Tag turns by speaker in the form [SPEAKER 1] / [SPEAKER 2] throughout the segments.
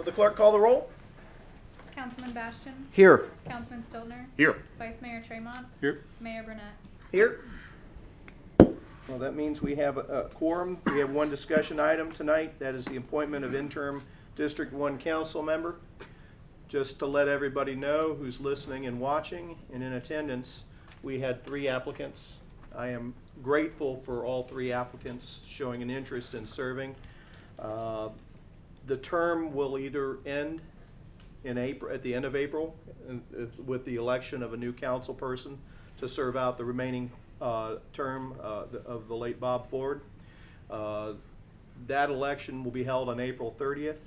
[SPEAKER 1] Will the clerk call the roll?
[SPEAKER 2] Councilman Bastian.
[SPEAKER 3] Here.
[SPEAKER 2] Councilman Stiltner.
[SPEAKER 4] Here.
[SPEAKER 2] Vice Mayor Tremont.
[SPEAKER 4] Here.
[SPEAKER 2] Mayor Burnett.
[SPEAKER 1] Here. Well, that means we have a quorum. We have one discussion item tonight. That is the appointment of interim District 1 council member. Just to let everybody know who's listening and watching and in attendance, we had 3 applicants. I am grateful for all 3 applicants showing an interest in serving. The term will either end in April, at the end of April, with the election of a new council person to serve out the remaining term of the late Bob Ford. That election will be held on April 30th.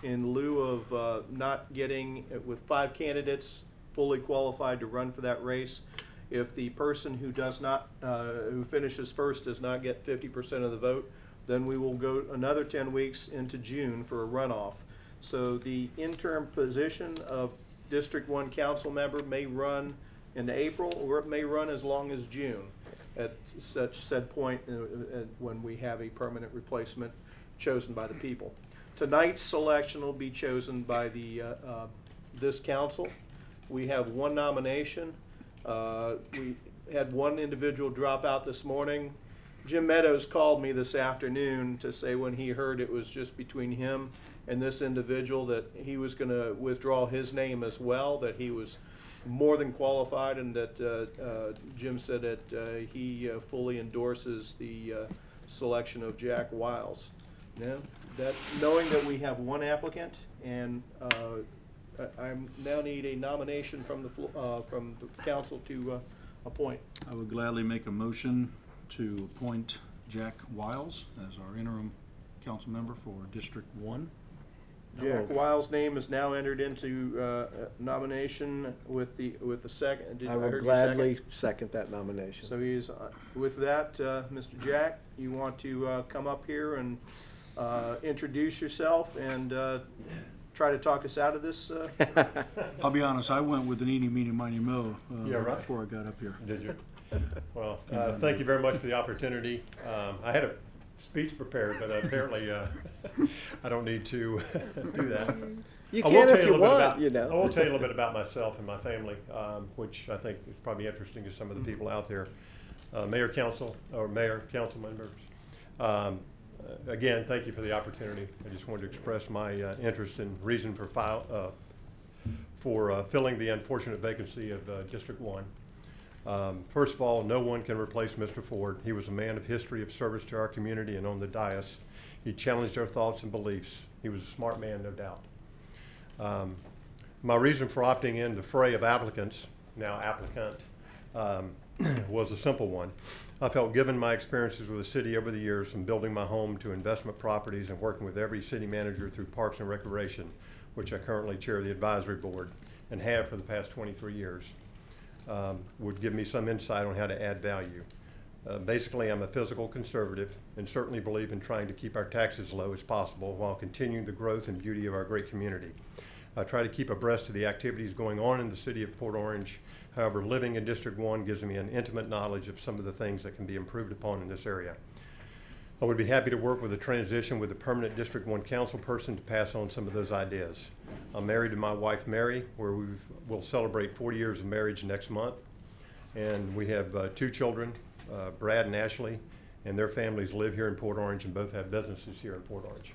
[SPEAKER 1] In lieu of not getting, with 5 candidates fully qualified to run for that race, if the person who does not, who finishes first does not get 50% of the vote, then we will go another 10 weeks into June for a runoff. So the interim position of District 1 council member may run in April, or it may run as long as June at such said point when we have a permanent replacement chosen by the people. Tonight's selection will be chosen by the this council. We have 1 nomination. We had 1 individual drop out this morning. Jim Meadows called me this afternoon to say when he heard it was just between him and this individual that he was going to withdraw his name as well, that he was more than qualified, and that Jim said that he fully endorses the selection of Jack Wiles. Now, knowing that we have 1 applicant, and I now need a nomination from the council to appoint.
[SPEAKER 4] I would gladly make a motion to appoint Jack Wiles as our interim council member for District 1.
[SPEAKER 1] Jack Wiles' name is now entered into nomination with the second.
[SPEAKER 3] I will gladly second that nomination.
[SPEAKER 1] So he's with that, Mr. Jack. You want to come up here and introduce yourself and try to talk us out of this?
[SPEAKER 4] I'll be honest, I went with an eeny, meeny, miny, mo
[SPEAKER 5] Yeah, right.
[SPEAKER 4] before I got up here.
[SPEAKER 5] Did you? Well, thank you very much for the opportunity. I had a speech prepared, but apparently I don't need to do that.
[SPEAKER 3] You can if you want, you know.
[SPEAKER 5] I will tell you a little bit about myself and my family, which I think is probably interesting to some of the people out there. Mayor, council members. Again, thank you for the opportunity. I just wanted to express my interest and reason for filling the unfortunate vacancy of District 1. First of all, no one can replace Mr. Ford. He was a man of history of service to our community and on the dais. He challenged our thoughts and beliefs. He was a smart man, no doubt. My reason for opting in the fray of applicants, now applicant, was a simple one. I felt given my experiences with the city over the years, from building my home to investment properties and working with every city manager through Parks and Recreation, which I currently chair the advisory board and have for the past 23 years, would give me some insight on how to add value. Basically, I'm a fiscal conservative and certainly believe in trying to keep our taxes low as possible while continuing the growth and beauty of our great community. I try to keep abreast of the activities going on in the city of Port Orange. However, living in District 1 gives me an intimate knowledge of some of the things that can be improved upon in this area. I would be happy to work with a transition with a permanent District 1 council person to pass on some of those ideas. I'm married to my wife, Mary, where we'll celebrate 40 years of marriage next month. And we have 2 children, Brad and Ashley, and their families live here in Port Orange and both have businesses here in Port Orange.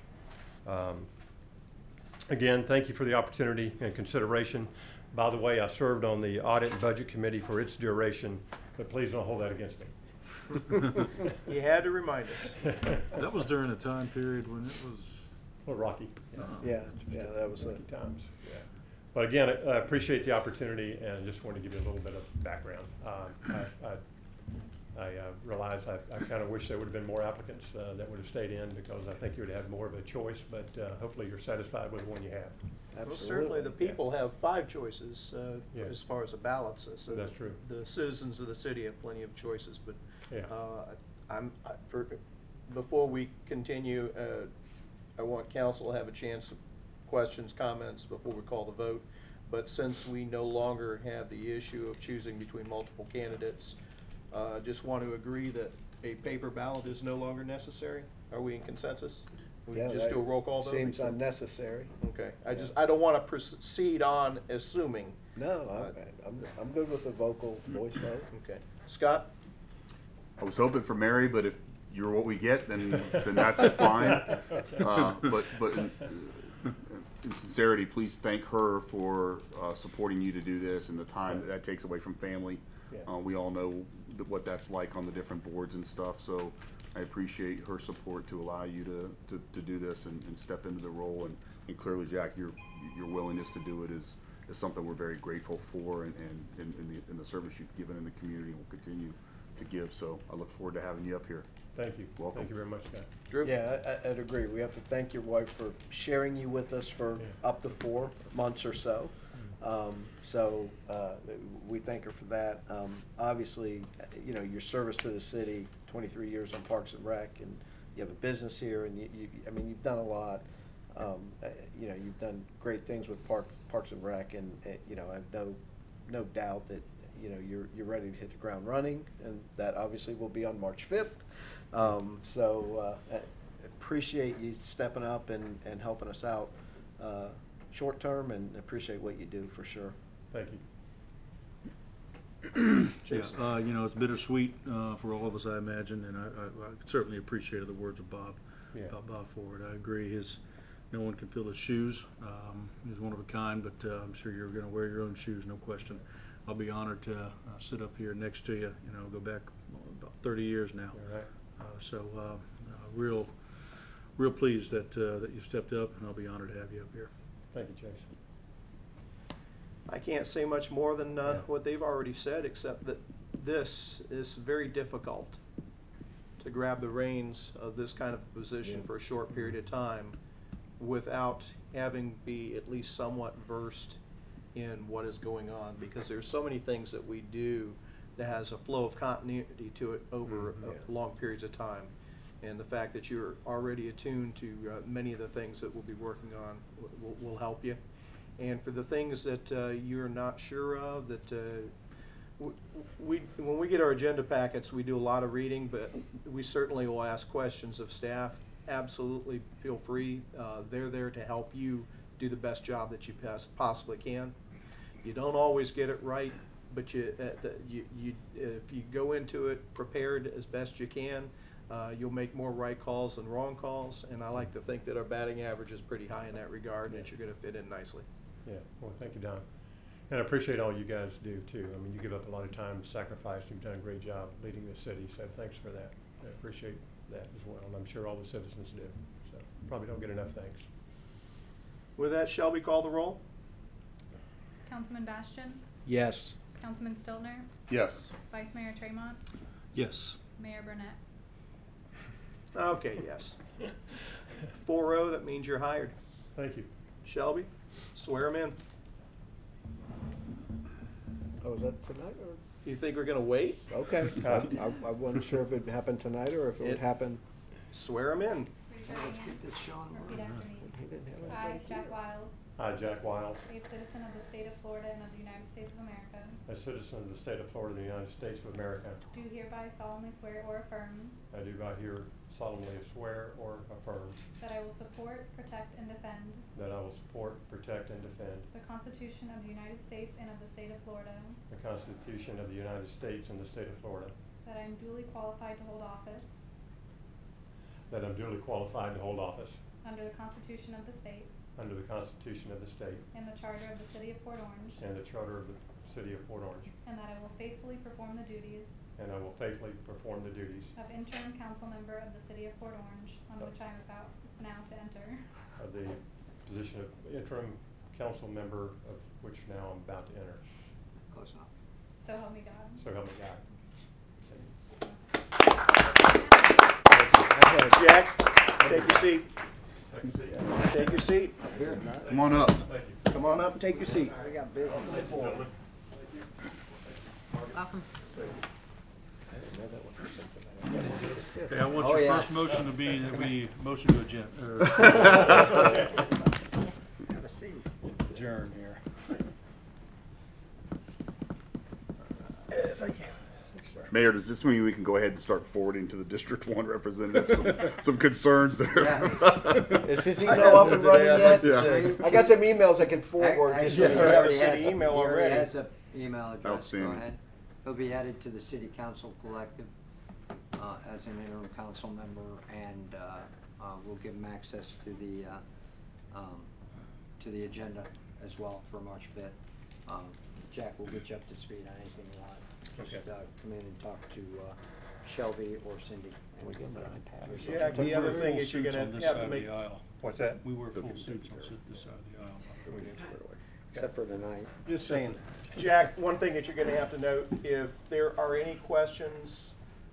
[SPEAKER 5] Again, thank you for the opportunity and consideration. By the way, I served on the Audit and Budget Committee for its duration, but please don't hold that against me.
[SPEAKER 1] You had to remind us.
[SPEAKER 4] That was during a time period when it was...
[SPEAKER 5] Well, rocky.
[SPEAKER 3] Yeah, that was
[SPEAKER 5] rocky times. Yeah. But again, I appreciate the opportunity and just want to give you a little bit of background. I realize I kind of wish there would have been more applicants that would have stayed in, because I think you would have more of a choice, but hopefully you're satisfied with the one you have.
[SPEAKER 1] Well, certainly the people have 5 choices
[SPEAKER 5] Yes.
[SPEAKER 1] as far as the ballots. So
[SPEAKER 5] that's true.
[SPEAKER 1] The citizens of the city have plenty of choices, but
[SPEAKER 5] yeah.
[SPEAKER 1] before we continue, I want council to have a chance of questions, comments before we call the vote. But since we no longer have the issue of choosing between multiple candidates, just want to agree that a paper ballot is no longer necessary. Are we in consensus? We
[SPEAKER 3] Yeah,
[SPEAKER 1] just
[SPEAKER 3] that
[SPEAKER 1] do a roll call vote?
[SPEAKER 3] Seems unnecessary.
[SPEAKER 1] Okay, I don't wanna proceed on assuming.
[SPEAKER 3] No, I'm good with a vocal voice vote.
[SPEAKER 1] Okay. Scott?
[SPEAKER 6] I was hoping for Mary, but if you're what we get, then that's fine. But in sincerity, please thank her for supporting you to do this and the time that takes away from family.
[SPEAKER 5] Yeah.
[SPEAKER 6] We all know what that's like on the different boards and stuff, so I appreciate her support to allow you to do this and step into the role. And clearly, Jack, your willingness to do it is something we're very grateful for, and in the service you've given in the community and will continue to give. So I look forward to having you up here.
[SPEAKER 5] Thank you.
[SPEAKER 6] Welcome.
[SPEAKER 5] Thank you very much, Scott.
[SPEAKER 1] Drew?
[SPEAKER 3] Yeah, I'd agree. We have to thank your wife for sharing you with us for
[SPEAKER 5] Yeah.
[SPEAKER 3] up to 4 months or so. We thank her for that. Obviously, you know, your service to the city, 23 years on Parks and Rec, and you have a business here, and I mean, you've done a lot. You know, you've done great things with Parks and Rec, and you know, I have no doubt that, you know, you're ready to hit the ground running, and that obviously will be on March 5th. Appreciate you stepping up and helping us out short term, and appreciate what you do for sure.
[SPEAKER 5] Thank you.
[SPEAKER 4] Yeah, you know, it's bittersweet for all of us, I imagine, and I certainly appreciated the words of Bob,
[SPEAKER 5] Yeah.
[SPEAKER 4] about Bob Ford. I agree. No one can fill his shoes. He's one of a kind, but I'm sure you're going to wear your own shoes, no question. I'll be honored to sit up here next to you. You know, go back about 30 years now.
[SPEAKER 5] All right.
[SPEAKER 4] Real pleased that you stepped up, and I'll be honored to have you up here.
[SPEAKER 5] Thank you, Jason.
[SPEAKER 1] I can't say much more than what they've already said, except that this is very difficult to grab the reins of this kind of position for a short period of time without having be at least somewhat versed in what is going on, because there's so many things that we do that has a flow of continuity to it over long periods of time. And the fact that you're already attuned to many of the things that we'll be working on will help you. And for the things that you're not sure of, that when we get our agenda packets, we do a lot of reading, but we certainly will ask questions of staff. Absolutely feel free. They're there to help you do the best job that you possibly can. You don't always get it right, but if you go into it prepared as best you can, you'll make more right calls than wrong calls, and I like to think that our batting average is pretty high in that regard, and that you're going to fit in nicely.
[SPEAKER 5] Yeah, well, thank you, Don. And I appreciate all you guys do, too. I mean, you give up a lot of time, sacrifice. You've done a great job leading the city, so thanks for that. I appreciate that as well, and I'm sure all the citizens do. So probably don't get enough thanks.
[SPEAKER 1] With that, Shelby, call the roll.
[SPEAKER 2] Councilman Bastian?
[SPEAKER 3] Yes.
[SPEAKER 2] Councilman Stiltner?
[SPEAKER 6] Yes.
[SPEAKER 2] Vice Mayor Tremont?
[SPEAKER 4] Yes.
[SPEAKER 2] Mayor Burnett?
[SPEAKER 1] Okay, yes. 4-0, that means you're hired.
[SPEAKER 5] Thank you.
[SPEAKER 1] Shelby, swear him in.
[SPEAKER 3] Oh, is that tonight or?
[SPEAKER 1] You think we're going to wait?
[SPEAKER 3] Okay. I wasn't sure if it happened tonight or if it would happen.
[SPEAKER 1] Swear him in.
[SPEAKER 2] Raise your right hand. Repeat after me.
[SPEAKER 3] He didn't have
[SPEAKER 2] I,
[SPEAKER 3] anybody
[SPEAKER 2] Jack
[SPEAKER 3] here.
[SPEAKER 2] Wiles,
[SPEAKER 5] Hi, Jack Wiles,
[SPEAKER 2] a citizen of the state of Florida and of the United States of America,
[SPEAKER 5] a citizen of the state of Florida, the United States of America.
[SPEAKER 2] do hereby solemnly swear or affirm
[SPEAKER 5] I do by here solemnly swear or affirm
[SPEAKER 2] that I will support, protect, and defend
[SPEAKER 5] that I will support, protect, and defend
[SPEAKER 2] the Constitution of the United States and of the state of Florida,
[SPEAKER 5] the Constitution of the United States and the state of Florida,
[SPEAKER 2] that I am duly qualified to hold office
[SPEAKER 5] that I'm duly qualified to hold office
[SPEAKER 2] under the Constitution of the state
[SPEAKER 5] under the Constitution of the state
[SPEAKER 2] and the charter of the city of Port Orange,
[SPEAKER 5] and the charter of the city of Port Orange,
[SPEAKER 2] and that I will faithfully perform the duties
[SPEAKER 5] and I will faithfully perform the duties
[SPEAKER 2] of interim council member of the city of Port Orange, on which I am about now to enter.
[SPEAKER 5] of the position of interim council member, of which now I'm about to enter.
[SPEAKER 1] Close enough.
[SPEAKER 2] So help me God.
[SPEAKER 5] So help me God.
[SPEAKER 1] Jack, take your seat. Take your seat.
[SPEAKER 6] Come on up.
[SPEAKER 5] Thank you.
[SPEAKER 1] Come on up and take your seat.
[SPEAKER 3] We got business.
[SPEAKER 7] Welcome.
[SPEAKER 4] Okay, I want
[SPEAKER 3] Oh,
[SPEAKER 4] your
[SPEAKER 3] yeah.
[SPEAKER 4] first motion to be that we motion to adjourn here.
[SPEAKER 1] Thank you. Thanks, sir.
[SPEAKER 6] Mayor, does this mean we can go ahead and start forwarding to the District 1 representative some concerns there?
[SPEAKER 3] Is his
[SPEAKER 1] I
[SPEAKER 3] email
[SPEAKER 1] have
[SPEAKER 3] up
[SPEAKER 1] them
[SPEAKER 3] and running
[SPEAKER 1] today, I'd
[SPEAKER 3] yet?
[SPEAKER 1] like to
[SPEAKER 6] Yeah.
[SPEAKER 1] say.
[SPEAKER 3] I got some emails I can forward.
[SPEAKER 7] Actually,
[SPEAKER 1] Yeah,
[SPEAKER 7] he
[SPEAKER 1] I have a
[SPEAKER 7] already
[SPEAKER 1] city
[SPEAKER 7] has-
[SPEAKER 1] email
[SPEAKER 7] he already
[SPEAKER 1] already.
[SPEAKER 7] has an email address, go
[SPEAKER 6] Outstanding.
[SPEAKER 7] ahead. He'll be added to the city council collective, as an interim council member, and, we'll give him access to the agenda as well for March 5th. Jack will get you up to speed on anything you want. Just,
[SPEAKER 5] Okay.
[SPEAKER 7] come in and talk to, Shelby or Cindy.
[SPEAKER 3] We give him an iPad or something.
[SPEAKER 1] Jack, the
[SPEAKER 4] We
[SPEAKER 1] other
[SPEAKER 4] wear
[SPEAKER 1] thing
[SPEAKER 4] full
[SPEAKER 1] is you're
[SPEAKER 4] suits
[SPEAKER 1] gonna
[SPEAKER 4] on this
[SPEAKER 1] have
[SPEAKER 4] side
[SPEAKER 1] to
[SPEAKER 4] of
[SPEAKER 1] make.
[SPEAKER 4] the aisle.
[SPEAKER 5] What's that?
[SPEAKER 4] We wear full suits on this side of the aisle.
[SPEAKER 7] Except for tonight.
[SPEAKER 1] Just saying, Jack, one thing that you're gonna have to note, if there are any questions,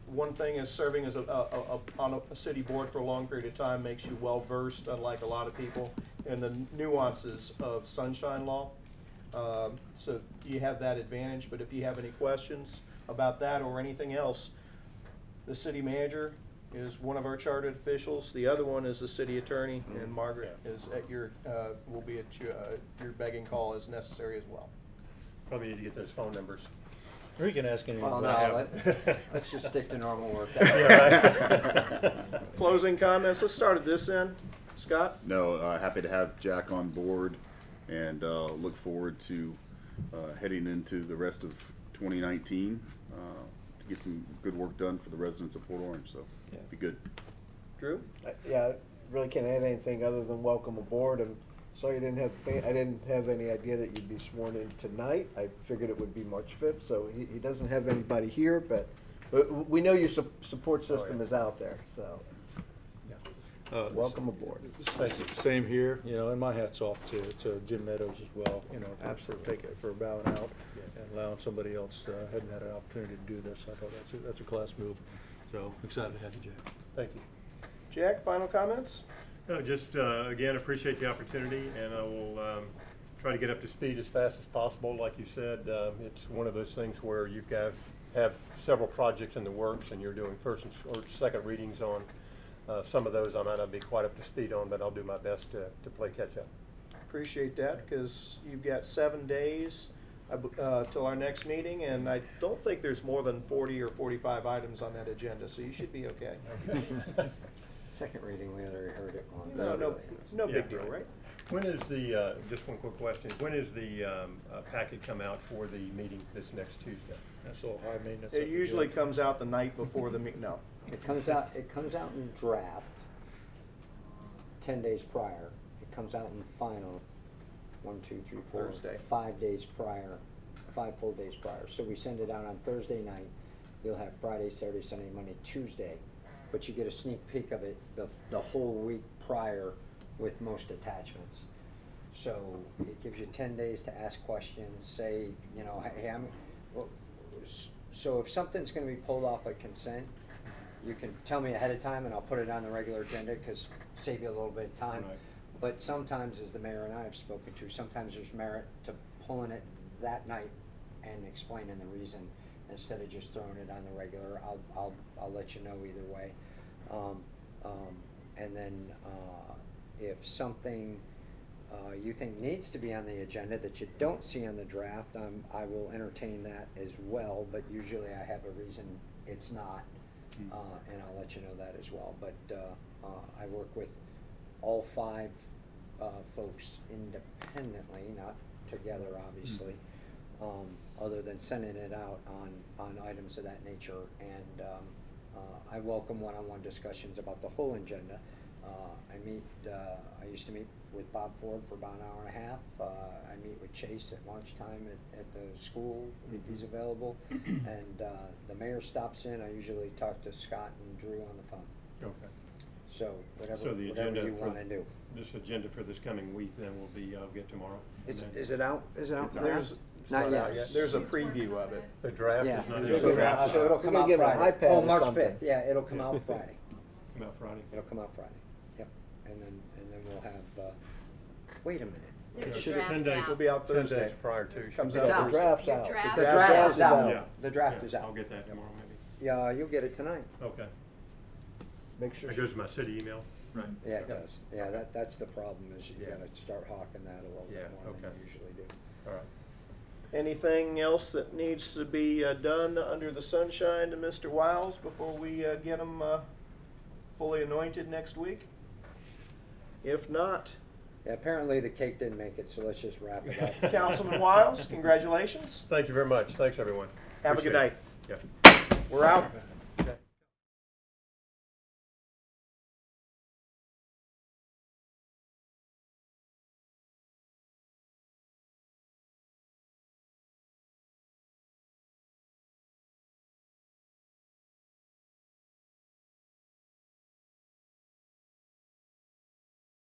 [SPEAKER 1] one thing is serving as on a city board for a long period of time makes you well-versed, unlike a lot of people, in the nuances of sunshine law. So you have that advantage, but if you have any questions about that or anything else, the city manager is one of our chartered officials. The other one is the city attorney, and Margaret is at your, will be at your begging call as necessary as well.
[SPEAKER 5] Probably need to get those phone numbers.
[SPEAKER 4] Or you can ask anyone.
[SPEAKER 7] Well,
[SPEAKER 4] about
[SPEAKER 7] no,
[SPEAKER 4] it.
[SPEAKER 7] let's just stick to normal work.
[SPEAKER 5] Yeah, right.
[SPEAKER 1] Closing comments, let's start at this end. Scott?
[SPEAKER 6] No, happy to have Jack on board, and look forward to heading into the rest of 2019 to get some good work done for the residents of Port Orange, so
[SPEAKER 3] Yeah.
[SPEAKER 6] be good.
[SPEAKER 1] Drew?
[SPEAKER 3] Yeah, I really can't add anything other than welcome aboard, and so you didn't have, I didn't have any idea that you'd be sworn in tonight. I figured it would be March 5th, so he doesn't have anybody here, but we know your support system is out there, so welcome aboard.
[SPEAKER 4] Same here, you know, and my hat's off to Jim Meadows as well, you know, for taking, for bowing out and allowing somebody else, hadn't had an opportunity to do this. I thought that's a class move. So excited to have you, Jack.
[SPEAKER 5] Thank you.
[SPEAKER 1] Jack, final comments?
[SPEAKER 5] No, just, again, appreciate the opportunity, and I will try to get up to speed as fast as possible. Like you said, it's one of those things where you've got to have several projects in the works, and you're doing first or second readings on some of those. I might not be quite up to speed on, but I'll do my best to play catch up.
[SPEAKER 1] Appreciate that, because you've got 7 days till our next meeting, and I don't think there's more than 40 or 45 items on that agenda, so you should be okay.
[SPEAKER 7] Second reading, we already heard it once.
[SPEAKER 1] No big deal, right?
[SPEAKER 5] When is the, just one quick question, when is the packet come out for the meeting this next Tuesday?
[SPEAKER 4] That's all high maintenance.
[SPEAKER 1] It usually comes out the night before the meeting, no.
[SPEAKER 7] It comes out in draft 10 days prior. It comes out in final 1, 2, 3, 4,
[SPEAKER 1] Thursday.
[SPEAKER 7] 5 days prior, 5 full days prior. So we send it out on Thursday night. You'll have Friday, Saturday, Sunday, Monday, Tuesday, but you get a sneak peek of it the whole week prior with most attachments. So it gives you 10 days to ask questions, say, you know, hey, so if something's gonna be pulled off a consent, you can tell me ahead of time and I'll put it on the regular agenda, cause save you a little bit of time.
[SPEAKER 5] Right.
[SPEAKER 7] But sometimes, as the mayor and I have spoken to, sometimes there's merit to pulling it that night and explaining the reason instead of just throwing it on the regular. I'll let you know either way. And then, if something you think needs to be on the agenda that you don't see on the draft, I will entertain that as well, but usually I have a reason it's not, and I'll let you know that as well. But I work with all 5 folks independently, not together, obviously, other than sending it out on items of that nature. And I welcome one-on-one discussions about the whole agenda. I used to meet with Bob Ford for about an hour and a half. I meet with Chase at lunchtime at the school if he's available. And the mayor stops in. I usually talk to Scott and Drew on the phone.
[SPEAKER 5] Okay.
[SPEAKER 7] So whatever
[SPEAKER 5] the agenda
[SPEAKER 7] you
[SPEAKER 5] for
[SPEAKER 7] want to do.
[SPEAKER 5] This agenda for this coming week then will be, I'll get tomorrow.
[SPEAKER 7] Is it out? Is it out?
[SPEAKER 6] It's
[SPEAKER 7] now?
[SPEAKER 1] There's,
[SPEAKER 7] Not yet.
[SPEAKER 1] There's a preview of it.
[SPEAKER 5] The draft
[SPEAKER 7] Yeah,
[SPEAKER 5] is not.
[SPEAKER 3] There's
[SPEAKER 7] so
[SPEAKER 3] a draft.
[SPEAKER 7] so it'll
[SPEAKER 3] We're
[SPEAKER 7] come
[SPEAKER 3] gonna
[SPEAKER 7] out
[SPEAKER 3] give it an
[SPEAKER 7] Friday.
[SPEAKER 3] iPad
[SPEAKER 7] Oh,
[SPEAKER 3] or
[SPEAKER 7] March
[SPEAKER 3] something.
[SPEAKER 7] 5th, yeah, it'll come out Friday.
[SPEAKER 5] About Friday.
[SPEAKER 7] It'll come out Friday, yep. And then we'll have, wait a minute.
[SPEAKER 2] There's
[SPEAKER 7] It
[SPEAKER 2] a
[SPEAKER 7] should-
[SPEAKER 2] draft
[SPEAKER 5] 10 days.
[SPEAKER 2] out.
[SPEAKER 1] It'll be out
[SPEAKER 5] 10
[SPEAKER 1] Thursday.
[SPEAKER 5] days prior to.
[SPEAKER 1] Comes
[SPEAKER 7] It's
[SPEAKER 1] out
[SPEAKER 7] out.
[SPEAKER 3] The draft's
[SPEAKER 2] Your
[SPEAKER 3] out.
[SPEAKER 2] draft-
[SPEAKER 7] The
[SPEAKER 2] The
[SPEAKER 7] draft
[SPEAKER 2] draft
[SPEAKER 7] is
[SPEAKER 2] is
[SPEAKER 7] out.
[SPEAKER 5] Yeah.
[SPEAKER 7] The draft
[SPEAKER 5] Yeah,
[SPEAKER 7] is out.
[SPEAKER 5] I'll get that tomorrow maybe.
[SPEAKER 7] Yeah, you'll get it tonight.
[SPEAKER 5] Okay.
[SPEAKER 3] Make sure.
[SPEAKER 5] That goes to my city email. Right.
[SPEAKER 7] Yeah, it does. Yeah, that's the problem, is you
[SPEAKER 5] Yeah.
[SPEAKER 7] gotta start hawking that a little
[SPEAKER 5] Yeah,
[SPEAKER 7] bit more than
[SPEAKER 5] okay.
[SPEAKER 7] you usually do.
[SPEAKER 5] All right.
[SPEAKER 1] Anything else that needs to be done under the sunshine to Mr. Wiles before we get him fully anointed next week? If not,
[SPEAKER 7] Yeah, apparently the cake didn't make it, so let's just wrap it up.
[SPEAKER 1] Councilman Wiles, congratulations.
[SPEAKER 5] Thank you very much. Thanks, everyone.
[SPEAKER 1] Have a good
[SPEAKER 5] Appreciate
[SPEAKER 1] night.
[SPEAKER 5] it. Yeah.
[SPEAKER 1] We're out.